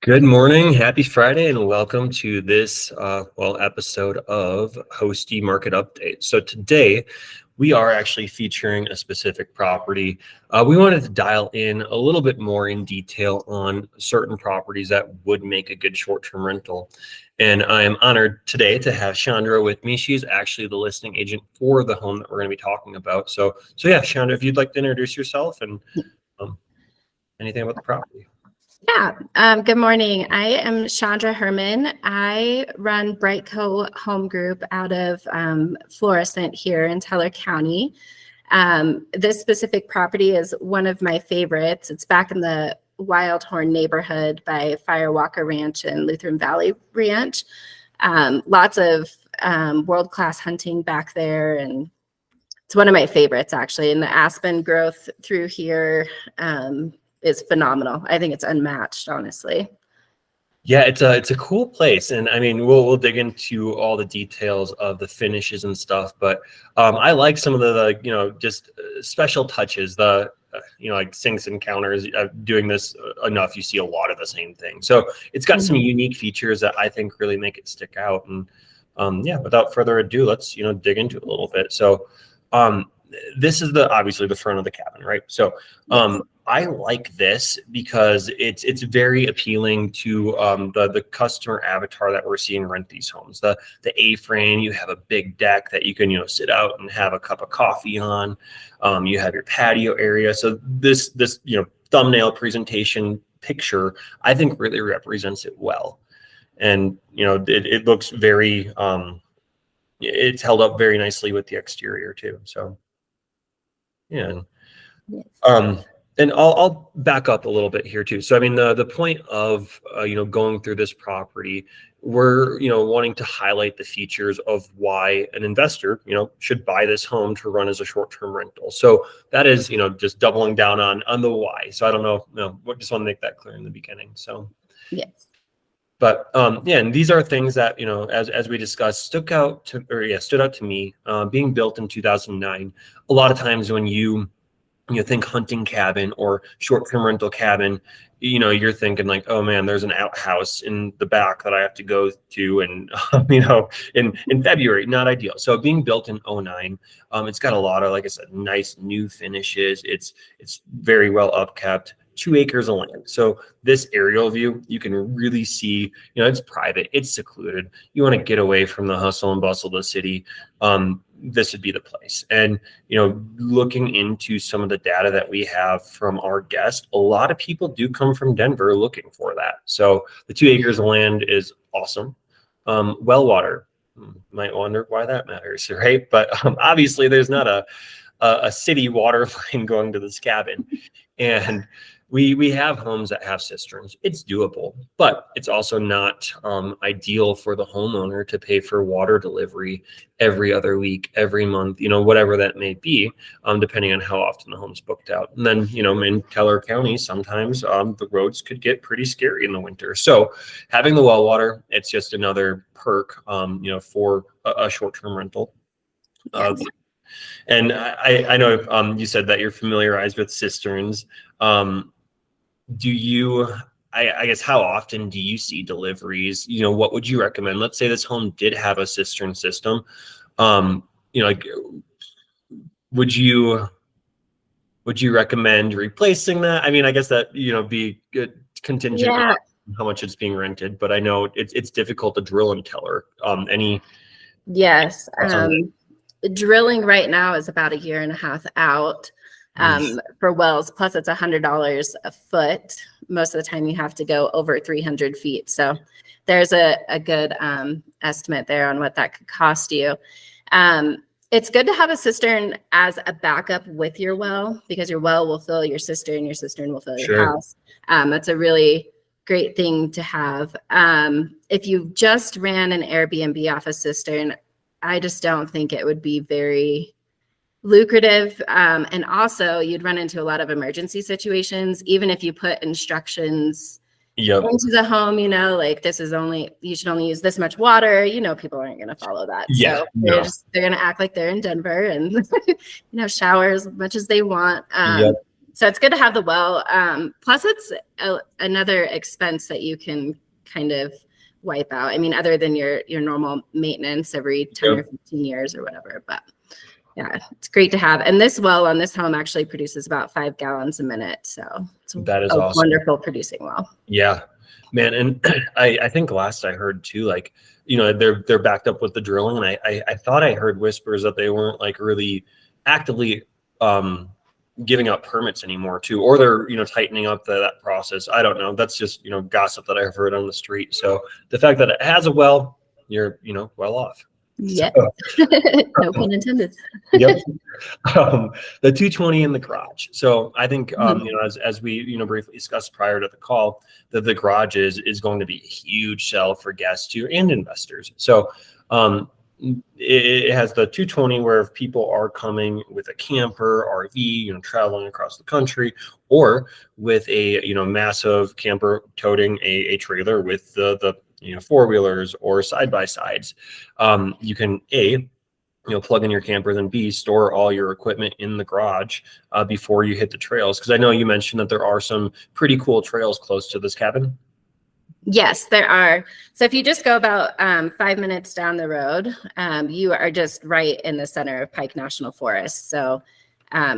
Good morning, happy Friday, and welcome to this episode of Hosty Market Update. So today we are actually featuring a specific property. We wanted to dial in a little bit more in detail on certain properties that would make a good short-term rental. And I am honored today to have Chandra with me. She's actually the listing agent for the home that we're going to be talking about. So yeah, Chandra, if you'd like to introduce yourself and anything about the property. Good morning. I am Chandra Herman. I run Brightco Home Group out of Florissant here in Teller County. This specific property is one of my favorites. It's back in the Wildhorn neighborhood by Firewalker Ranch and Lutheran Valley Ranch. Lots of world-class hunting back there, and it's one of my favorites actually. And the aspen growth through here is phenomenal. I think it's unmatched, honestly. Yeah, it's a cool place, and I mean we'll dig into all the details of the finishes and stuff, but I like some of the just special touches, the like sinks and counters. Doing this enough, you see a lot of the same thing. So it's got some unique features that I think really make it stick out. And yeah, without further ado, let's dig into it a little bit. So this is obviously the front of the cabin, right? So I like this because it's very appealing to the customer avatar that we're seeing rent these homes. The A-frame, you have a big deck that you can sit out and have a cup of coffee on. You have your patio area. So this thumbnail presentation picture, I think, really represents it well. And it looks very it's held up very nicely with the exterior too. So yeah. Yes. And I'll back up a little bit here too. So I mean, the point of going through this property, we're wanting to highlight the features of why an investor should buy this home to run as a short-term rental. So that is just doubling down on the why. So I don't know, just want to make that clear in the beginning. So yes. But yeah, and these are things that as we discussed, stood out to me. Being built in 2009, a lot of times when you think hunting cabin or short-term rental cabin, you're thinking like, oh man, there's an outhouse in the back that I have to go to, and in February, not ideal. So being built in 2009, it's got a lot of, like I said, nice new finishes. It's very well upkept. 2 acres of land. So this aerial view, you can really see, it's private, it's secluded. You want to get away from the hustle and bustle of the city. This would be the place. And, looking into some of the data that we have from our guests, a lot of people do come from Denver looking for that. So the 2 acres of land is awesome. Well water, might wonder why that matters, right? But obviously there's not a city water line going to this cabin. And we have homes that have cisterns. It's doable, but it's also not ideal for the homeowner to pay for water delivery every other week, every month, whatever that may be, depending on how often the home's booked out. And then, in Teller County, sometimes the roads could get pretty scary in the winter. So having the well water, it's just another perk, for a short-term rental. Yes. And I know you said that you're familiarized with cisterns. Do you, I guess, how often do you see deliveries? What would you recommend? Let's say this home did have a cistern system. Like, would you recommend replacing that? I mean, I guess that, be contingent on how much it's being rented, but I know it's difficult to drill and Teller. Yes. Drilling right now is about 1.5 years out. For wells, plus it's $100 a foot. Most of the time you have to go over 300 feet. So there's a good estimate there on what that could cost you. It's good to have a cistern as a backup with your well, because your well will fill your cistern will fill your house. That's a really great thing to have. If you just ran an Airbnb off a cistern, I just don't think it would be very lucrative. And also you'd run into a lot of emergency situations, even if you put instructions into the home, like you should only use this much water, people aren't going to follow that. So they're going to act like they're in Denver and, shower as much as they want. So it's good to have the well. Plus, it's another expense that you can kind of wipe out. I mean, other than your normal maintenance every 10 or 15 years or whatever. But yeah, it's great to have. And this well on this home actually produces about 5 gallons a minute. So it's That is a awesome. wonderful producing well. Yeah, man. And I think last I heard too, like, they're backed up with the drilling. And I thought I heard whispers that they weren't like really actively giving out permits anymore too, or they're, tightening up that process. I don't know. That's just, gossip that I've heard on the street. So the fact that it has a well, you're, well off. Yeah. So, no pun intended. Yep. The 220 in the garage. So I think, as we, briefly discussed prior to the call, that the garage is going to be a huge sell for guests too and investors. So it has the 220 where if people are coming with a camper, RV, traveling across the country, or with a, massive camper toting a trailer with the four-wheelers or side-by-sides, you can plug in your camper, then B, store all your equipment in the garage before you hit the trails. Because I know you mentioned that there are some pretty cool trails close to this cabin. Yes, there are. So if you just go about 5 minutes down the road, you are just right in the center of Pike National Forest. So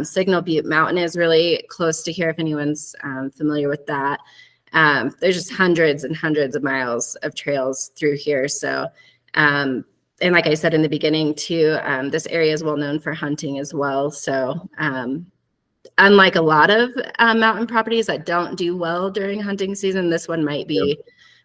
Signal Butte Mountain is really close to here, if anyone's familiar with that. There's just hundreds and hundreds of miles of trails through here. So, and like I said in the beginning too, this area is well known for hunting as well. So unlike a lot of mountain properties that don't do well during hunting season, this one might be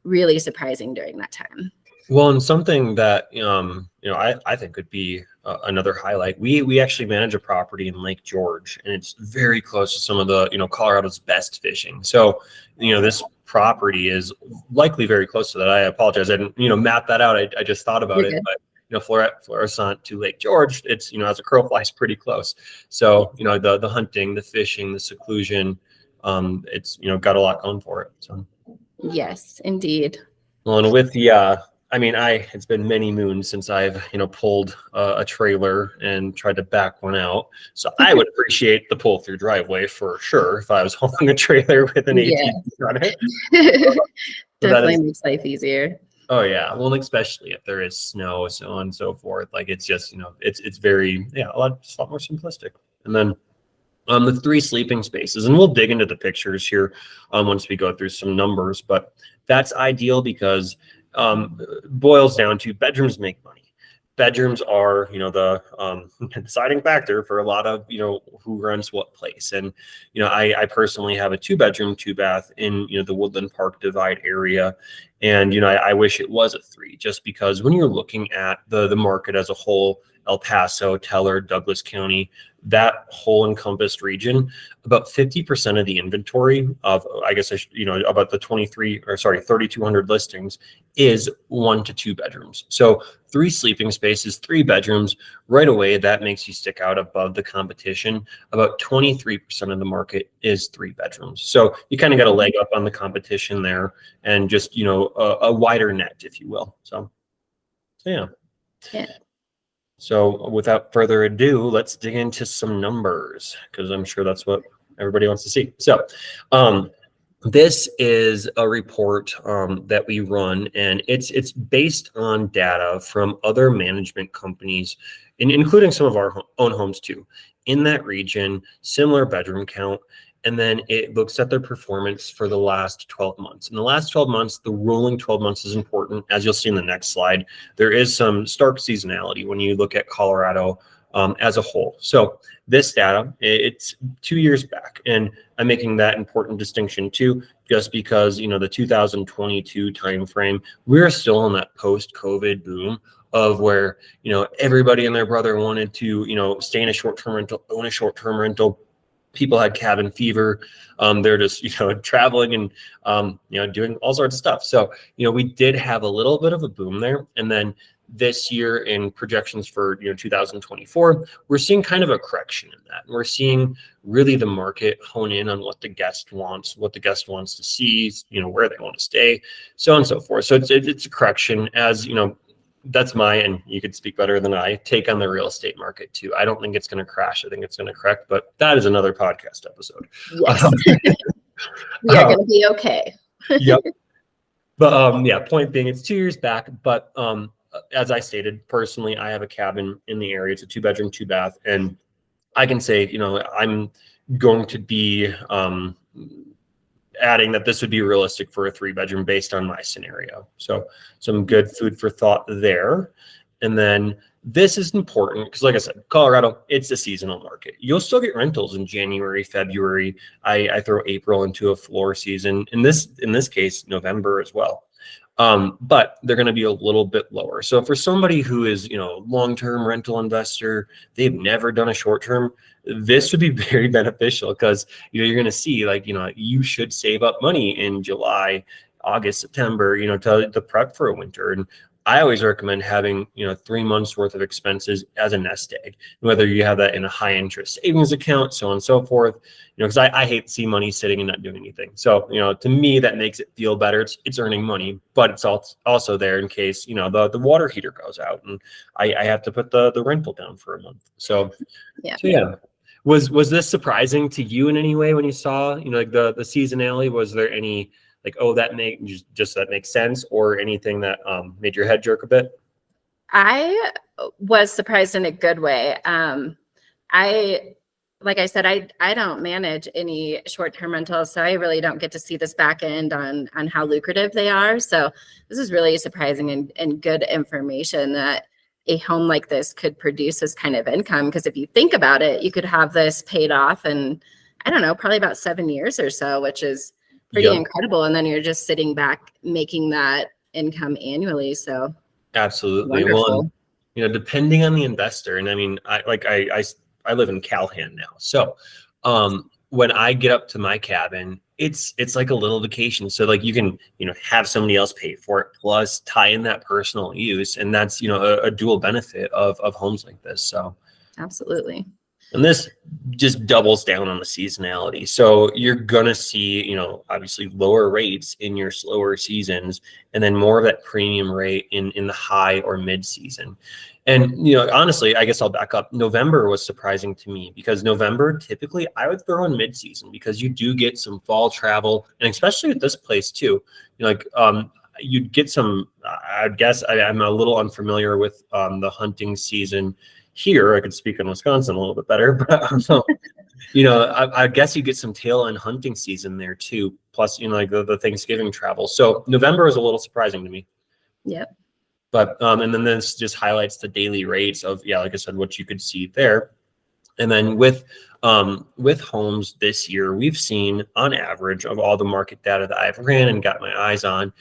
really surprising during that time. Well, and something that I think could be another highlight. We actually manage a property in Lake George, and it's very close to some of the Colorado's best fishing. So this property is likely very close to that. I apologize, I didn't map that out. I just thought about it, but Florissant to Lake George, it's as a crow flies pretty close. So the hunting, the fishing, the seclusion, it's got a lot going for it. So yes, indeed. well, and with the it's been many moons since I've pulled a trailer and tried to back one out. So I would appreciate the pull through driveway for sure if I was hauling a trailer with an ATV on it. Definitely makes life easier. Oh yeah, well, especially if there is snow, so on and so forth. Like it's just it's very a lot more simplistic. And then the 3 sleeping spaces, and we'll dig into the pictures here once we go through some numbers, but that's ideal because boils down to bedrooms make money. Bedrooms are, the deciding factor for a lot of, who rents what place. And, I personally have a 2-bedroom, 2-bath in, the Woodland Park Divide area. And, I wish it was a 3, just because when you're looking at the market as a whole, El Paso, Teller, Douglas County, that whole encompassed region, about 50% of the inventory of, about the 3,200 listings is 1 to 2 bedrooms. So 3 sleeping spaces, 3 bedrooms, right away, that makes you stick out above the competition. About 23% of the market is 3 bedrooms. So you kind of got a leg up on the competition there and just, a wider net, if you will. So yeah. So without further ado, let's dig into some numbers because I'm sure that's what everybody wants to see. So this is a report that we run, and it's based on data from other management companies, including some of our own homes too, in that region, similar bedroom count. And then it looks at their performance for the last 12 months. In the last 12 months, the rolling 12 months is important. As you'll see in the next slide, there is some stark seasonality when you look at Colorado as a whole. So this data, it's 2 years back. And I'm making that important distinction too, just because, the 2022 timeframe, we're still in that post-COVID boom of where, everybody and their brother wanted to, stay in a short-term rental, own a short-term rental. People had cabin fever. They're just, traveling and, doing all sorts of stuff. So, we did have a little bit of a boom there. And then this year in projections for, 2024, we're seeing kind of a correction in that. We're seeing really the market hone in on what the guest wants, to see, where they want to stay, so on and so forth. So it's a correction as, that's my, and you could speak better than I, take on the real estate market too. I don't think it's going to crash. I think it's going to correct, but that is another podcast episode. Yes. We are going to be okay. Yep. But yeah, point being, it's 2 years back. But as I stated, personally, I have a cabin in the area. It's a 2-bedroom, 2-bath, and I can say, I'm going to be adding that this would be realistic for a 3-bedroom based on my scenario. So some good food for thought there. And then this is important because, like I said, Colorado, it's a seasonal market. You'll still get rentals in January, February. I throw April into a floor season. In this case, November as well. But they're going to be a little bit lower. So for somebody who is, long-term rental investor, they've never done a short-term, this would be very beneficial because, you're going to see you should save up money in July, August, September, to prep for a winter. And I always recommend having, 3 months worth of expenses as a nest egg, whether you have that in a high interest savings account, so on and so forth, because I hate to see money sitting and not doing anything. So, to me, that makes it feel better. It's earning money, but it's also there in case, the water heater goes out and I have to put the rental down for a month. So yeah. Was this surprising to you in any way when you saw, the seasonality? Was there any that makes sense, or anything that made your head jerk a bit? I was surprised in a good way. Like I said, I don't manage any short-term rentals, so I really don't get to see this back end on how lucrative they are. So this is really surprising and good information that a home like this could produce this kind of income. Because if you think about it, you could have this paid off in, I don't know, probably about 7 years or so, which is pretty incredible. And then you're just sitting back making that income annually. So absolutely. Wonderful. Well, depending on the investor, and I mean, I live in Calhan now. So when I get up to my cabin, it's like a little vacation. So you can, have somebody else pay for it, plus tie in that personal use. And that's, a dual benefit of homes like this. So absolutely. And this just doubles down on the seasonality. So you're going to see, obviously lower rates in your slower seasons, and then more of that premium rate in the high or mid season. And, honestly, I guess I'll back up. November was surprising to me because November, typically I would throw in mid season because you do get some fall travel, and especially at this place too, you'd get some, I guess I'm a little unfamiliar with the hunting season here. I could speak in Wisconsin a little bit better, but I guess you get some tail end hunting season there too. Plus, the Thanksgiving travel. So November was a little surprising to me. Yep. But and then this just highlights the daily rates of, like I said, what you could see there. And then with homes this year, we've seen on average of all the market data that I've ran and got my eyes on,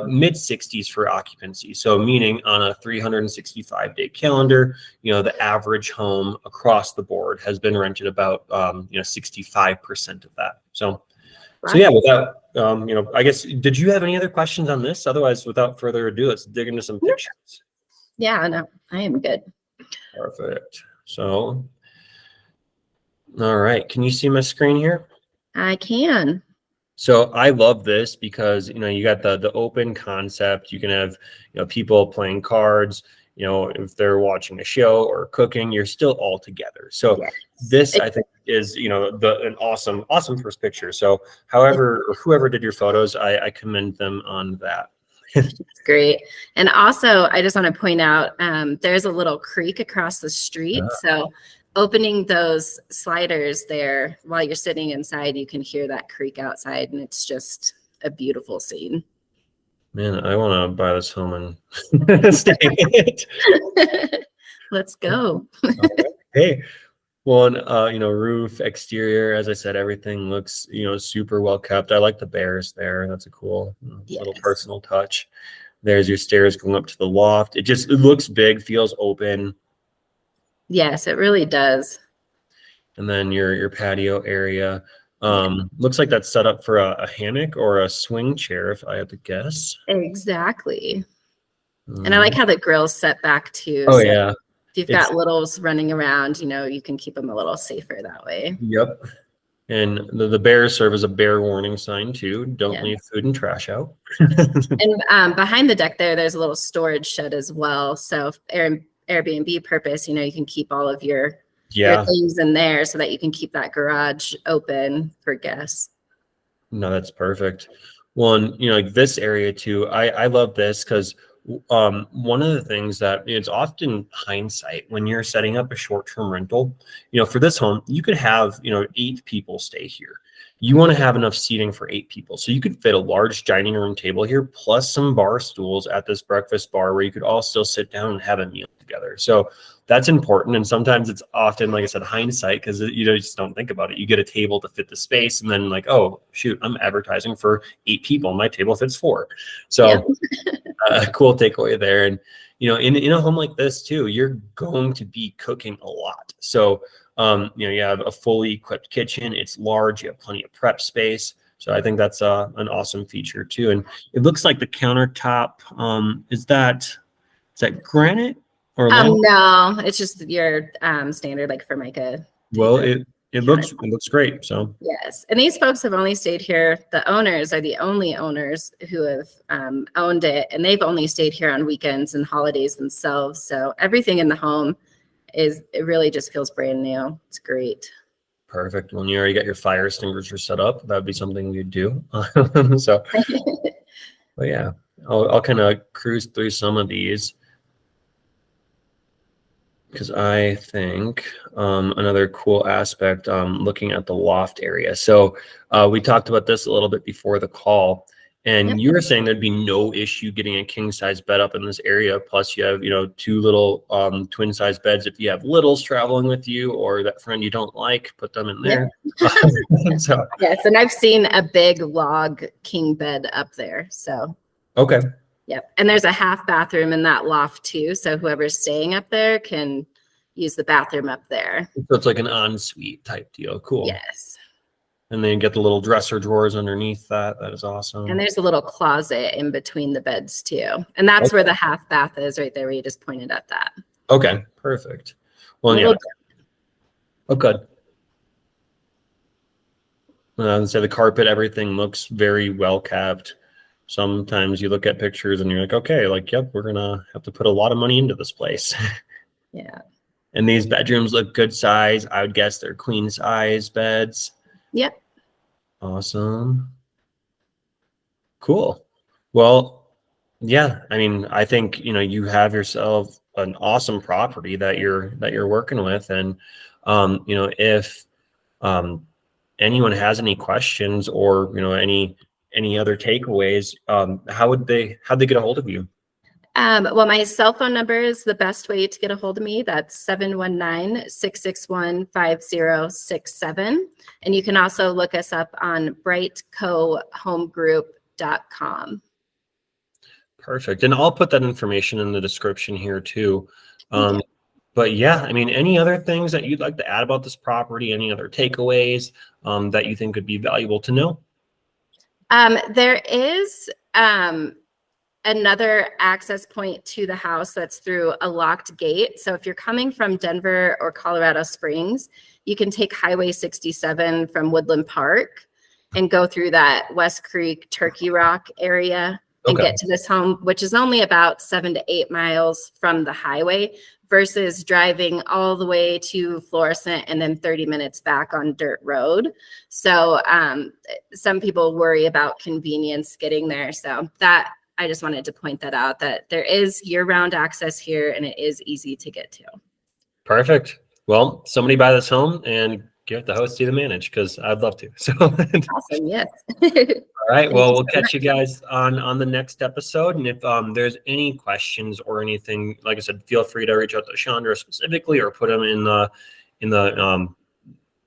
mid 60s for occupancy. So meaning on a 365-day calendar, the average home across the board has been rented about 65% of that. So yeah, without I guess, did you have any other questions on this? Otherwise, without further ado, let's dig into some pictures. Yeah, no, I am good. Perfect. So, all right. Can you see my screen here? I can. So I love this because, you got the open concept. You can have, people playing cards, if they're watching a show or cooking, you're still all together. So this, I think, is, an awesome first picture. So whoever did your photos, I commend them on that. It's great. And also, I just want to point out, there's a little creek across the street. So opening those sliders there while you're sitting inside, you can hear that creek outside, and it's just a beautiful scene. Man, I want to buy this home and stay in it. Let's go. Hey, well, roof, exterior, as I said, everything looks, super well kept. I like the bears there. That's a cool little personal touch. There's your stairs going up to the loft. It looks big, feels open. Yes, it really does. And then your patio area. Looks like that's set up for a hammock or a swing chair, if I had to guess. Exactly. And I like how the grill's set back too. Oh, so yeah. If you've got littles running around, you can keep them a little safer that way. Yep. And the bears serve as a bear warning sign too. Don't Yeah. leave food and trash out. And behind the deck there's a little storage shed as well. So Airbnb purpose, you can keep all of your Yeah. things in there so that you can keep that garage open for guests. No, that's perfect. One, like this area too, I love this because one of the things that it's often hindsight when you're setting up a short-term rental, for this home, you could have, 8 people stay here. You want to have enough seating for 8 people. So you could fit a large dining room table here, plus some bar stools at this breakfast bar where you could all still sit down and have a meal together. So that's important. And sometimes it's often, like I said, hindsight, because you just don't think about it. You get a table to fit the space, and then like, oh shoot, I'm advertising for 8 people. My table fits 4. So Yep. a cool takeaway there. And in a home like this too, you're going to be cooking a lot. So you have a fully equipped kitchen. It's large. You have plenty of prep space. So I think that's an awesome feature too. And it looks like the countertop is that granite or no, it's just your standard like Formica. Well, it looks great. So yes, and these folks have only stayed here. The owners are the only owners who have owned it, and they've only stayed here on weekends and holidays themselves. So everything in the home it really just feels brand new. It's great. Perfect. When you already got your fire extinguisher set up, that would be something you'd do. So, but yeah, I'll kind of cruise through some of these, because I think another cool aspect, looking at the loft area. So we talked about this a little bit before the call, and Yep. you were saying there'd be no issue getting a king size bed up in this area. Plus you have, 2 little twin size beds. If you have littles traveling with you or that friend you don't like, put them in there. Yep. So, yes, and I've seen a big log king bed up there. So okay. yep. And there's a half bathroom in that loft too. So whoever's staying up there can use the bathroom up there. So it's like an ensuite type deal. Cool. Yes. And then you get the little dresser drawers underneath that. That is awesome. And there's a little closet in between the beds too. And that's where the half bath is, right there where you just pointed at that. Okay, perfect. Well, yeah. Oh, good. So the carpet, everything looks very well kept. Sometimes you look at pictures and you're like, okay, like, yep, we're gonna have to put a lot of money into this place. Yeah. And these bedrooms look good size. I would guess they're queen size beds. Yep. Awesome. Cool. Well, yeah, I mean, I think, you have yourself an awesome property that you're working with. And, if anyone has any questions or, any other takeaways, how'd they get a hold of you? Well, my cell phone number is the best way to get a hold of me. That's 719-661-5067. And you can also look us up on brightcohomegroup.com. Perfect. And I'll put that information in the description here too. But yeah, I mean, any other things that you'd like to add about this property, any other takeaways that you think would be valuable to know? There is another access point to the house that's through a locked gate. So if you're coming from Denver or Colorado Springs, you can take Highway 67 from Woodland Park and go through that West Creek, Turkey Rock area and get to this home, which is only about 7 to 8 miles from the highway versus driving all the way to Florissant and then 30 minutes back on dirt road. So some people worry about convenience getting there. So that I just wanted to point that out, that there is year-round access here and it is easy to get to. Perfect. Well, somebody buy this home and give the host to the manage, because I'd love to. So Awesome. Yes. all right. Well, we'll catch you guys on the next episode. And if there's any questions or anything, like I said, feel free to reach out to Chandra specifically or put them in the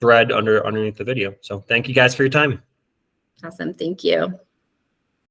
thread underneath the video. So thank you guys for your time. Awesome. Thank you.